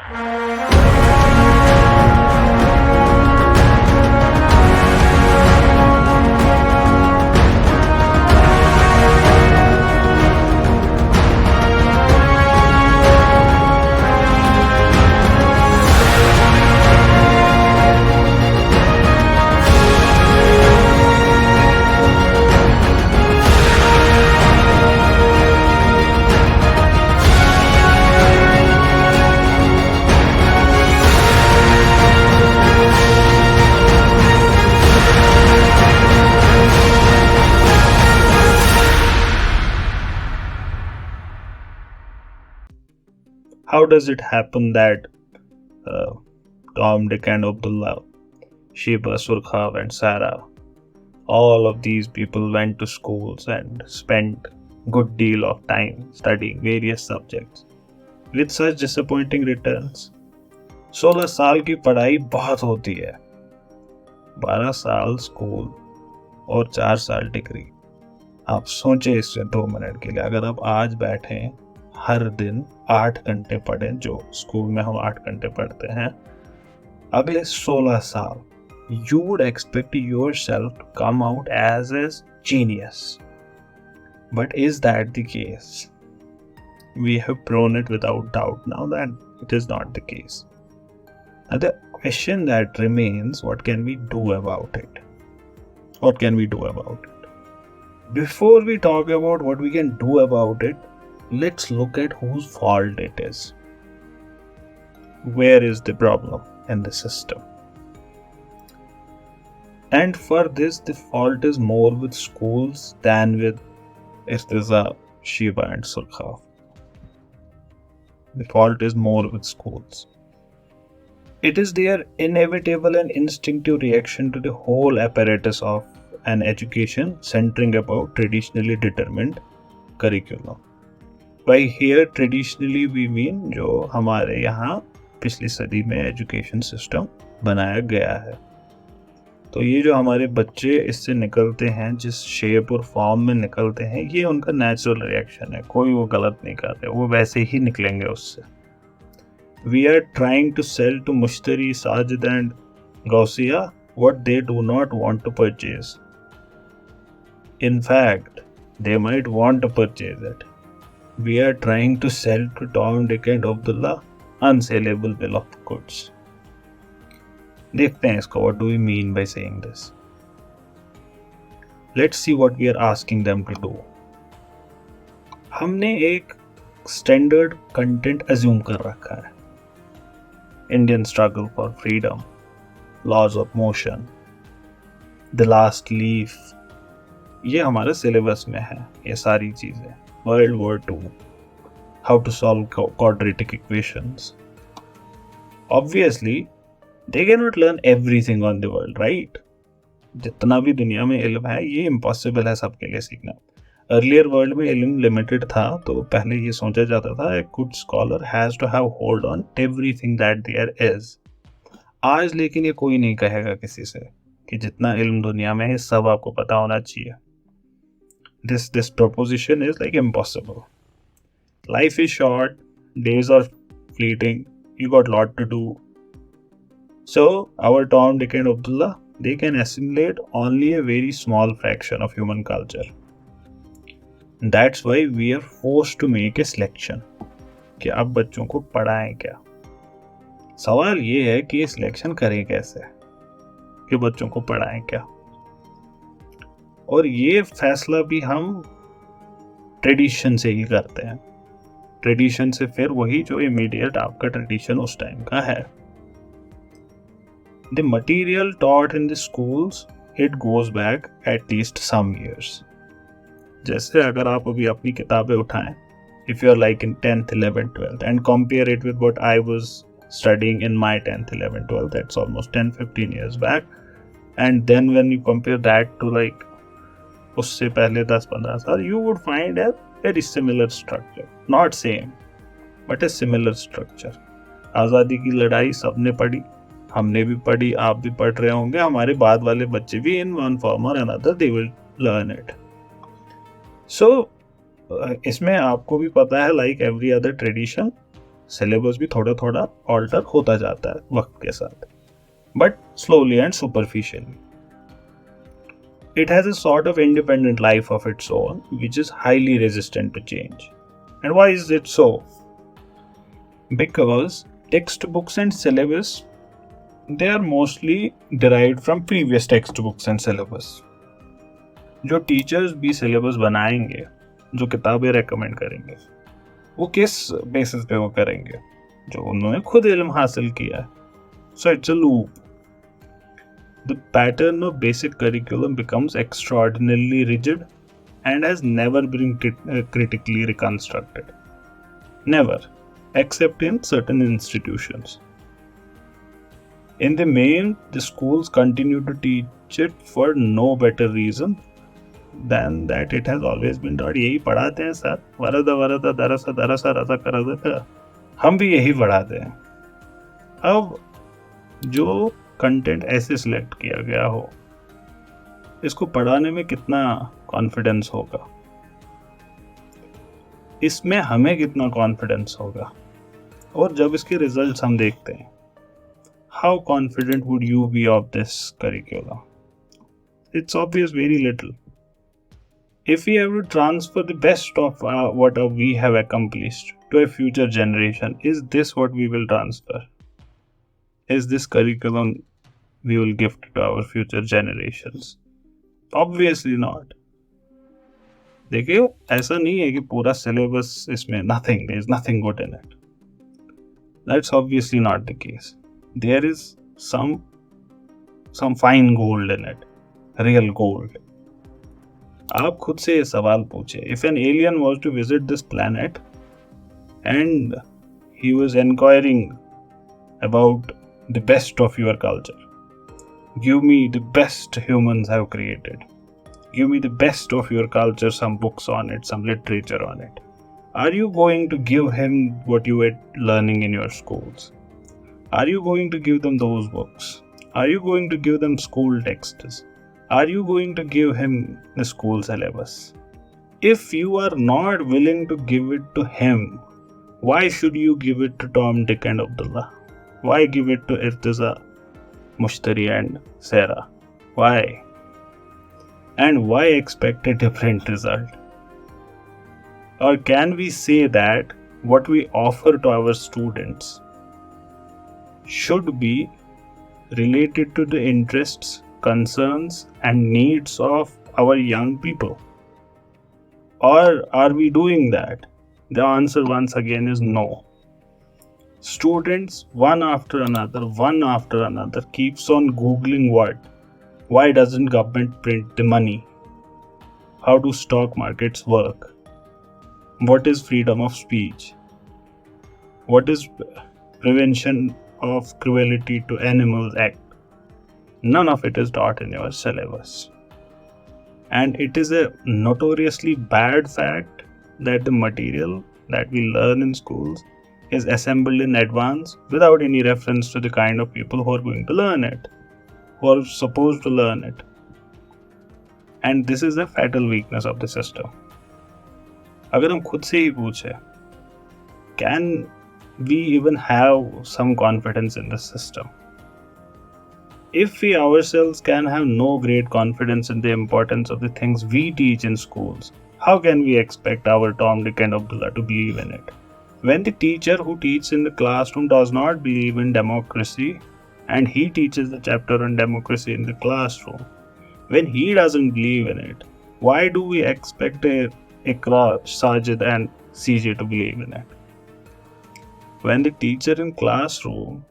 How does it happen that Tom, Dick and Abdullah, Sheba, Sull Kaak and Sarah, all of these people went to schools and spent good deal of time studying various subjects with such disappointing returns? 16 साल की पढ़ाई बहुत होती है, 12 साल school और 4 साल degree. आप सोचें इससे 2 मिनट के लिए, अगर आप आज बैठे हर दिन 8 घंटे पढ़ें, जो स्कूल में हम 8 घंटे पढ़ते हैं, अगले 16 साल, you would expect yourself to come out as a genius. But is that the case? We have proven it without doubt now that it is not the case. Now the question that remains, what can we do about it? What can we do about it? Before we talk about what we can do about it, let's look at whose fault it is. Where is the problem in the system? And for this, the fault is more with schools than with Irtiza, Sheba and Sull Kaak. The fault is more with schools. It is their inevitable and instinctive reaction to the whole apparatus of an education centering about traditionally determined curriculum. By here traditionally we mean जो हमारे यहाँ पिछली सदी में education system बनाया गया है। तो ये जो हमारे बच्चे इससे निकलते हैं, जिस शेप और फॉर्म में निकलते हैं, ये उनका नेचुरल रिएक्शन है, कोई वो गलत नहीं कर रहे, वो वैसे ही निकलेंगे उससे। We are trying to sell to Mushtari, Sajid and Gausiya what they do not want to purchase. In fact, they might want to purchase it. We are trying to sell to Tom, Dick and Abdullah unsellable bill of goods. देखते हैं इसको, what do we mean by saying this? Let's see what we are asking them to do. हमने एक standard content assume कर रखा है। Indian struggle for freedom, laws of motion, the last leaf, ये हमारे सिलेबस में है, ये सारी चीजें। World War II, how to solve quadratic equations. Obviously, they cannot learn everything on the world, right? जितना भी दुनिया में इल्म है, ये इम्पॉसिबल है सबके लिए सीखना। अर्लियर वर्ल्ड में इल्म लिमिटेड था, तो पहले ये सोचा जाता था एक good scholar has to have hold on everything that there is. आज लेकिन ये कोई नहीं कहेगा किसी से कि जितना इल्म दुनिया में है सब आपको पता होना चाहिए। This proposition is like impossible. Life is short, days are fleeting, you got lot to do. So our Tom, Dick and Abdullah, they can assimilate only a very small fraction of human culture. That's why we are forced to make a selection कि अब बच्चों को पढ़ाएं क्या। सवाल ये है कि ये सिलेक्शन करें कैसे, कि बच्चों को पढ़ाएं क्या। और ये फैसला भी हम ट्रेडिशन से ही करते हैं। ट्रेडिशन से फिर वही जो इमीडिएट आपका ट्रेडिशन उस टाइम का है। The material taught in the schools, it goes back at least some years. जैसे अगर आप अभी अपनी किताबें उठाएं, if you are like in 10th 11th 12th and compare it with what I was studying in my 10th 11th 12th, that's almost 10-15 years back, and then when you compare that to like उससे पहले 10-15 साल, you would find a very similar structure, not same but a similar structure. आज़ादी की लड़ाई सबने पढ़ी, हमने भी पढ़ी, आप भी पढ़ रहे होंगे, हमारे बाद वाले बच्चे भी in one form or another they will learn it. So इसमें आपको भी पता है, like every other tradition, syllabus भी थोड़ा थोड़ा ऑल्टर होता जाता है वक्त के साथ, but slowly and superficially. It has a sort of independent life of its own, which is highly resistant to change. And why is it so? Because textbooks and syllabus, they are mostly derived from previous textbooks and syllabus. जो teachers भी syllabus बनाएंगे, जो किताबें recommend करेंगे, वो किस basis पे वो करेंगे? जो उन्होंने खुद इल्म हासिल किया है. So it's a loop. The pattern of basic curriculum becomes extraordinarily rigid and has never been critically reconstructed. Never, except in certain institutions. In the main, the schools continue to teach it for no better reason than that it has always been taught. यही पढ़ाते हैं sir, वरदा वरदा दरसा दरसा रसा करदा, हम भी यही पढ़ाते हैं. अब जो कंटेंट ऐसे सिलेक्ट किया गया हो, इसको पढ़ाने में कितना कॉन्फिडेंस होगा, इसमें हमें कितना कॉन्फिडेंस होगा, और जब इसके रिजल्ट्स हम देखते हैं, how confident would you be of this curriculum? It's obvious very little. If we have to transfer the best of what we have accomplished to a future generation, is this what we will transfer? Is this curriculum we will gift to our future generations? Obviously not. देखिए, ऐसा नहीं है कि पूरा syllabus इसमें nothing, there is nothing good in it. That's obviously not the case. There is some fine gold in it, real gold. आप खुद से ये सवाल पूछे, if an alien was to visit this planet and he was inquiring about the best of your culture, give me the best humans have created, give me the best of your culture, some books on it, some literature on it, are you going to give him what you were learning in your schools? Are you going to give them those books? Are you going to give them school texts? Are you going to give him the school syllabus? If you are not willing to give it to him, why should you give it to Tom, Dick and Abdullah? Why give it to Irtiza, Mushtari and Sarah? Why? And why expect a different result? Or can we say that what we offer to our students should be related to the interests, concerns and needs of our young people? Or are we doing that? The answer once again is no. Students, one after another, keeps on googling what? Why doesn't government print the money? How do stock markets work? What is freedom of speech? What is Prevention of Cruelty to Animals Act? None of it is taught in your syllabus. And it is a notoriously bad fact that the material that we learn in schools is assembled in advance without any reference to the kind of people who are going to learn it, who are supposed to learn it. And this is a fatal weakness of the system. अगर हम खुद से ही पूछे, can we even have some confidence in the system? If we ourselves can have no great confidence in the importance of the things we teach in schools, how can we expect our Tom, Dick and Abdullah to believe in it? When the teacher who teaches in the classroom does not believe in democracy and he teaches the chapter on democracy in the classroom, when he doesn't believe in it, why do we expect Iqra, Sajid and CJ to believe in it? When the teacher in classroom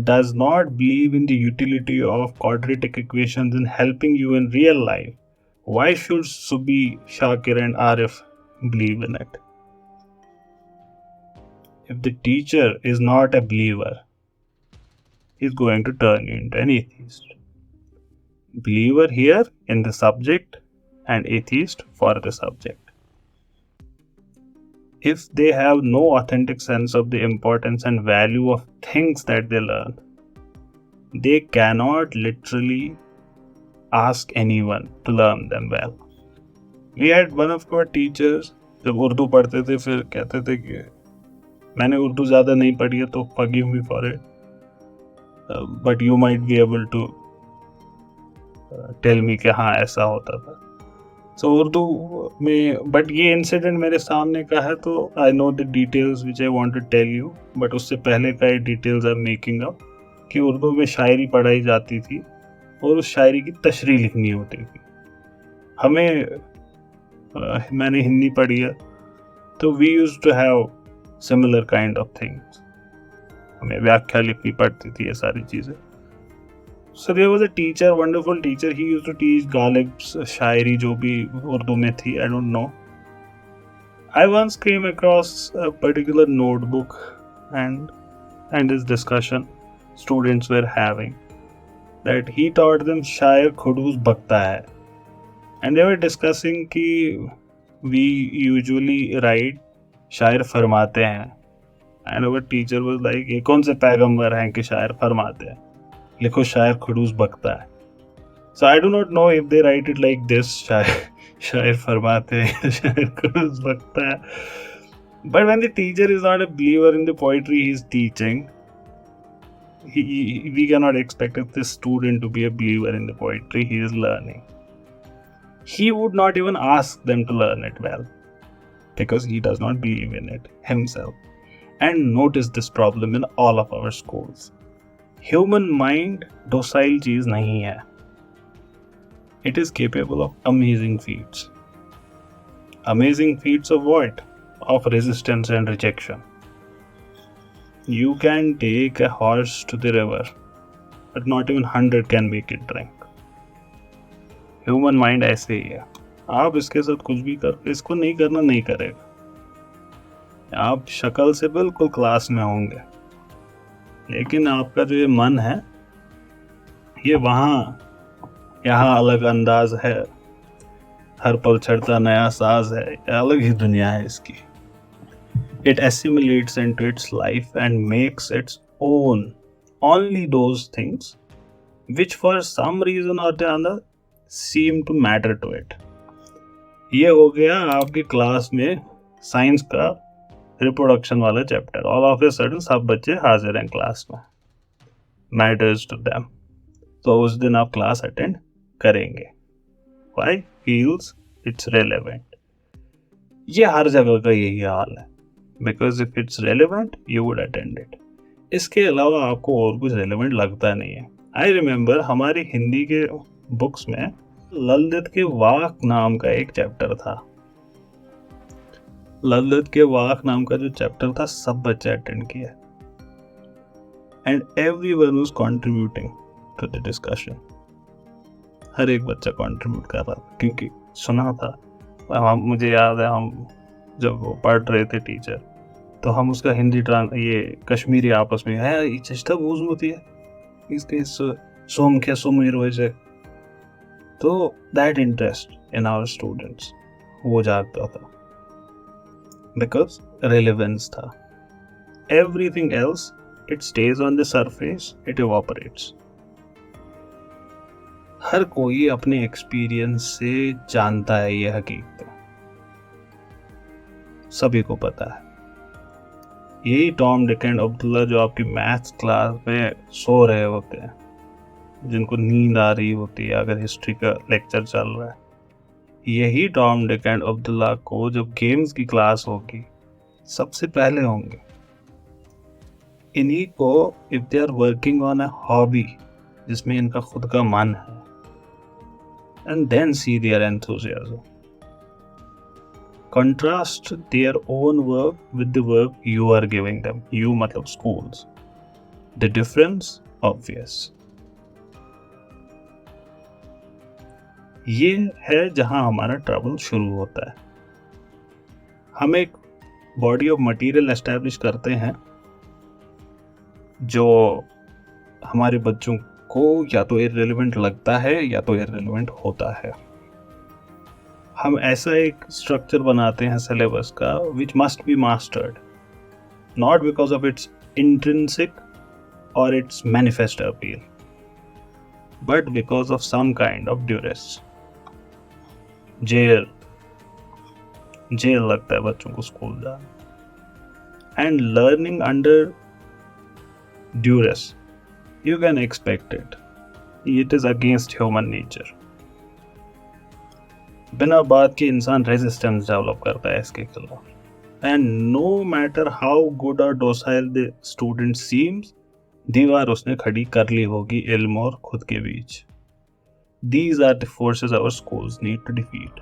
does not believe in the utility of quadratic equations in helping you in real life, why should Subi, Shakir and Arif believe in it? If the teacher is not a believer, he is going to turn you into an atheist. Believer here in the subject and atheist for the subject. If they have no authentic sense of the importance and value of things that they learn, they cannot literally ask anyone to learn them well. We had one of our teachers, जब उर्दू पढ़ते थे फिर कहते थे कि मैंने उर्दू ज़्यादा नहीं पढ़ी है तो forgive me for it, but you might be able to tell me कि हाँ ऐसा होता था। सो उर्दू में, बट ये इंसिडेंट मेरे सामने का है तो I know the details which I want to tell you, but उससे पहले का ये details I am making up कि उर्दू में शायरी पढ़ाई जाती थी और उस शायरी की तशरीह लिखनी होती थी हमें। मैंने हिंदी पढ़ी है तो we use to have similar kind of things, हमें व्याख्या लिखनी पड़ती थी, ये सारी चीज़ें। So there was a teacher, wonderful teacher. He used to teach Ghalib's शायरी जो भी उर्दू में थी, I don't know. I once came across a particular notebook and this discussion students were having that he taught them शायर खुडूस बकता है, and they were discussing कि we usually write शायर फरमाते हैं, and our teacher was like ये कौन से पैगंबर हैं कि शायर फरमाते हैं, लिखो शायर खुडूस बकता है। So I do not know if they write it like this, शायर फरमाते हैं शायर खुडूस बकता है, but when the teacher is not a believer in the poetry he is teaching, we cannot expect this student to be a believer in the poetry he is learning. He would not even ask them to learn it well because he does not believe in it himself. And notice this problem in all of our schools. Human mind docile चीज नहीं है, it is capable of amazing feats. Amazing feats of what? Of resistance and rejection. You can take a horse to the river but not even 100 can make it drink. Human mind ऐसे ही है, आप इसके साथ कुछ भी कर, इसको नहीं करना नहीं करेगा। आप शक्ल से बिल्कुल क्लास में होंगे लेकिन आपका जो ये मन है ये यहाँ अलग अंदाज है, हर पल चढ़ता नया साज है, अलग ही दुनिया है इसकी। It assimilates into its life and makes its own only those things which for some reason or the other seem to matter to it. ये हो गया आपकी क्लास में साइंस का रिप्रोडक्शन वाला chapter, all of a sudden सब बच्चे हाजिर हैं क्लास में, मैटर्स टू देम, तो उस दिन आप क्लास अटेंड करेंगे। व्हाई? Feels it's relevant. ये हर जगह का यही हाल है, because if it's relevant you would attend it. इसके अलावा आपको और कुछ रेलेवेंट लगता नहीं है। आई रिमेम्बर हमारी हिंदी के बुक्स में ललित के वाक नाम का एक चैप्टर था। ललित के वाक नाम का जो चैप्टर था सब बच्चे अटेंड किया and everyone was contributing to the discussion. हर एक बच्चा कंट्रीब्यूट कर रहा था क्योंकि सुना था। मुझे याद है हम जब वो पढ़ रहे थे टीचर तो हम उसका हिंदी ये कश्मीरी आपस में है चेष्टा बूझ होती है इसके सोम के सुमीर वैसे, तो that interest in our students वो जागता था बिकॉज रेलेवेंस था। Everything else it stays on the surface, it evaporates. हर कोई अपने एक्सपीरियंस से जानता है ये हकीकत, सभी को पता है। यही टॉम डिक एंड अब्दुल्ला जो आपकी मैथ्स क्लास में सो रहे होते हैं, जिनको नींद आ रही होती है अगर हिस्ट्री का लेक्चर चल रहा है, यही टॉम डिक एंड अब्दुल्ला को जब गेम्स की क्लास होगी सबसे पहले होंगे। इन्हीं को if they are working on a hobby जिसमें इनका खुद का मन है, and then see their enthusiasm, contrast their own work with the work you are giving them. You मतलब schools. The difference obvious. ये है जहां हमारा ट्रबल शुरू होता है। हम एक बॉडी ऑफ मटेरियल एस्टैब्लिश करते हैं जो हमारे बच्चों को या तो इररिलेवेंट लगता है या तो इररिलेवेंट होता है। हम ऐसा एक स्ट्रक्चर बनाते हैं सिलेबस का which must be mastered, not because of its intrinsic और its manifest appeal, but because of some kind of duress. Jail लगता है बच्चों को स्कूल जाना, and learning under duress. You can expect it. It is against human nature. बिना बात के इंसान रेजिस्टेंस डेवलप करता है इसके खिलाफ. And no matter how good or docile the student seems, दीवार उसने खड़ी कर ली होगी इल्म और खुद के बीच. These are the forces our schools need to defeat.